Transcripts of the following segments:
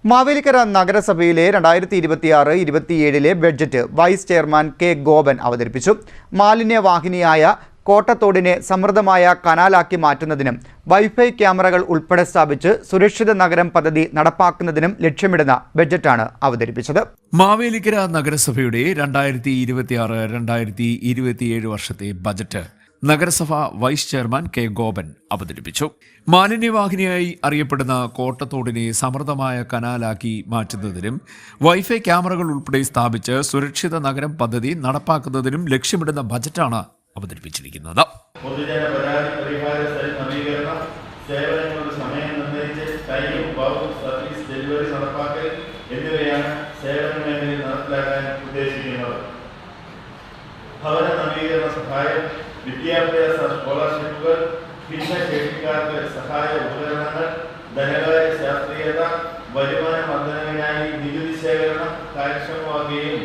മാവേലിക്കര നഗരസഭയിലെ 2026-27 budget vice chairman K Gopan അവതരിപ്പിച്ചു. മാലിന്യവാഹിനിയായ കോട്ടത്തോടിനെ സമൃദ്ധമായ കനാലാക്കി മാറ്റുന്നതിനും വൈഫൈ ക്യാമറകൾ ഉൾപ്പെടെ സ്ഥാപിച്ച് സുരക്ഷിത നഗരം പദ്ധതി നടപ്പാക്കുന്നതിനും ലക്ഷ്യമിടുന്ന ബഡ്ജറ്റാണ് അവതരിപ്പിച്ചത്. മാവേലിക്കര നഗരസഭയുടെ 2026-2027 വർഷത്തെ ബജറ്റ് നഗരസഭ വൈസ് ചെയർമാൻ കെ ഗോപൻ അവതരിപ്പിച്ചു. മാലിന്യവാഹിനിയായി അറിയപ്പെടുന്ന കോട്ടത്തോടിനെ സമൃദ്ധമായ കനാലാക്കി മാറ്റുന്നതിനും വൈഫൈ ക്യാമറകൾ ഉൾപ്പെടെ സ്ഥാപിച്ച് സുരക്ഷിത നഗരം പദ്ധതി നടപ്പാക്കുന്നതിനും ലക്ഷ്യമിടുന്ന ബജറ്റാണ് അവതരിപ്പിച്ചിരിക്കുന്നത്. പൊതുജന പരാതി പരിഹാര സെൽ നവീകരണം, സേവനങ്ങളുടെ സമയം നിർണ്ണയിച്ച് ടൈം ബൗണ്ട് സർവീസ് ഡെലിവറി നടപ്പാക്കൽ എന്നിവയാണ് സേവന മേഖലയിൽ നടപ്പിലാക്കാൻ ഉദ്ദേശിക്കുന്നത്. ഭവന നവീകരണ സഹായം, വിദ്യാഭ്യാസ സ്കോളർഷിപ്പുകൾ, ഭിന്നശേഷിക്കാർക്ക് സഹായ ഉപകരണങ്ങൾ, ധനകാര്യ ശാസ്ത്രീയത, വരുമാന വർധനവിനായി നികുതി ശേഖരണം കാര്യക്ഷമമാക്കുകയും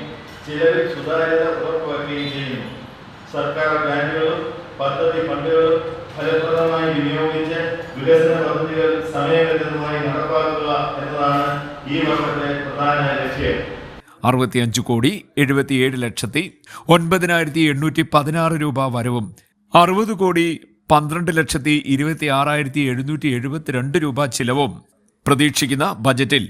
ചിലവിൽ സുതാര്യത ഉറപ്പുവയ്ക്കുകയും ചെയ്യുന്നു. സർക്കാർ ഗ്രാന്റുകളും പദ്ധതി ഫണ്ടുകളും ഫലപ്രദമായി വിനിയോഗിച്ച് വികസന പദ്ധതികൾ സമയബന്ധിതമായി നടപ്പാക്കുക എന്നതാണ് ഈ വർഷത്തെ പ്രധാന ലക്ഷ്യം. 65,77,09,816 രൂപ വരവും 60,12,26,772 രൂപ ചിലവും പ്രതീക്ഷിക്കുന്ന ബജറ്റിൽ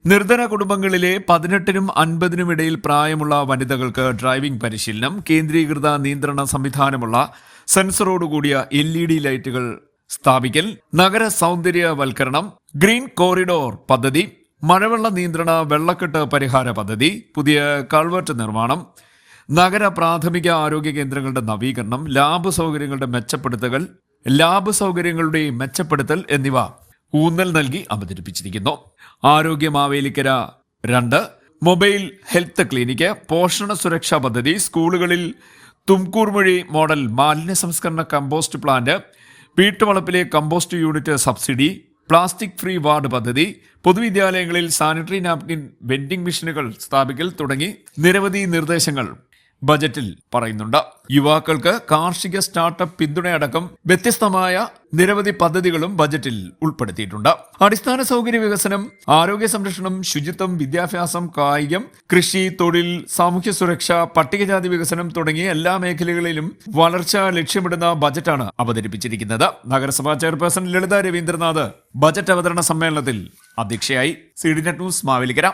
നിർധന കുടുംബങ്ങളിലെ 18-നും 50-നും ഇടയിൽ പ്രായമുള്ള വനിതകൾക്ക് ഡ്രൈവിംഗ് പരിശീലനം, കേന്ദ്രീകൃത നിയന്ത്രണ സംവിധാനമുള്ള സെൻസറോടുകൂടിയ LED ലൈറ്റുകൾ സ്ഥാപിക്കൽ, നഗര സൗന്ദര്യവൽക്കരണം, ഗ്രീൻ കോറിഡോർ പദ്ധതി, മഴവെള്ള നിയന്ത്രണ വെള്ളക്കെട്ട് പരിഹാര പദ്ധതി, പുതിയ കൾവർട്ട് നിർമ്മാണം, നഗര പ്രാഥമിക ആരോഗ്യ കേന്ദ്രങ്ങളുടെ നവീകരണം, ലാബ് സൗകര്യങ്ങളുടെ മെച്ചപ്പെടുത്തൽ എന്നിവ ഊന്നൽ നൽകി അവതരിപ്പിച്ചിരിക്കുന്നു. ആരോഗ്യ മാവേലിക്കര 2 മൊബൈൽ ഹെൽത്ത് ക്ലിനിക്ക്, പോഷണ സുരക്ഷാ പദ്ധതി, സ്കൂളുകളിൽ തുംകൂർമൊഴി മോഡൽ മാലിന്യ സംസ്കരണ കമ്പോസ്റ്റ് പ്ലാന്റ്, വീട്ടുവളപ്പിലെ compost unit subsidy, plastic free ward പദ്ധതി, പൊതുവിദ്യാലയങ്ങളിൽ സാനിറ്ററി നാപ്കിൻ വെൻഡിംഗ് മെഷീനുകൾ സ്ഥാപിക്കൽ തുടങ്ങി നിരവധി നിർദ്ദേശങ്ങൾ ബജറ്റിൽ പറയുന്നുണ്ട്. യുവാക്കൾക്ക് കാർഷിക സ്റ്റാർട്ടപ്പ് പിന്തുണയടക്കം വ്യത്യസ്തമായ നിരവധി പദ്ധതികളും ബജറ്റിൽ ഉൾപ്പെടുത്തിയിട്ടുണ്ട്. അടിസ്ഥാന സൗകര്യ വികസനം, ആരോഗ്യ സംരക്ഷണം, ശുചിത്വം, വിദ്യാഭ്യാസം, കായികം, കൃഷി, തൊഴിൽ, സാമൂഹ്യ സുരക്ഷ, പട്ടികജാതി വികസനം തുടങ്ങിയ എല്ലാ മേഖലകളിലും വളർച്ച ലക്ഷ്യമിടുന്ന ബജറ്റാണ് അവതരിപ്പിച്ചിരിക്കുന്നത്. നഗരസഭാ ചെയർപേഴ്സൺ ലളിത രവീന്ദ്രനാഥ് ബജറ്റ് അവതരണ സമ്മേളനത്തിൽ അധ്യക്ഷയായി. CDNet news Mavelikkara.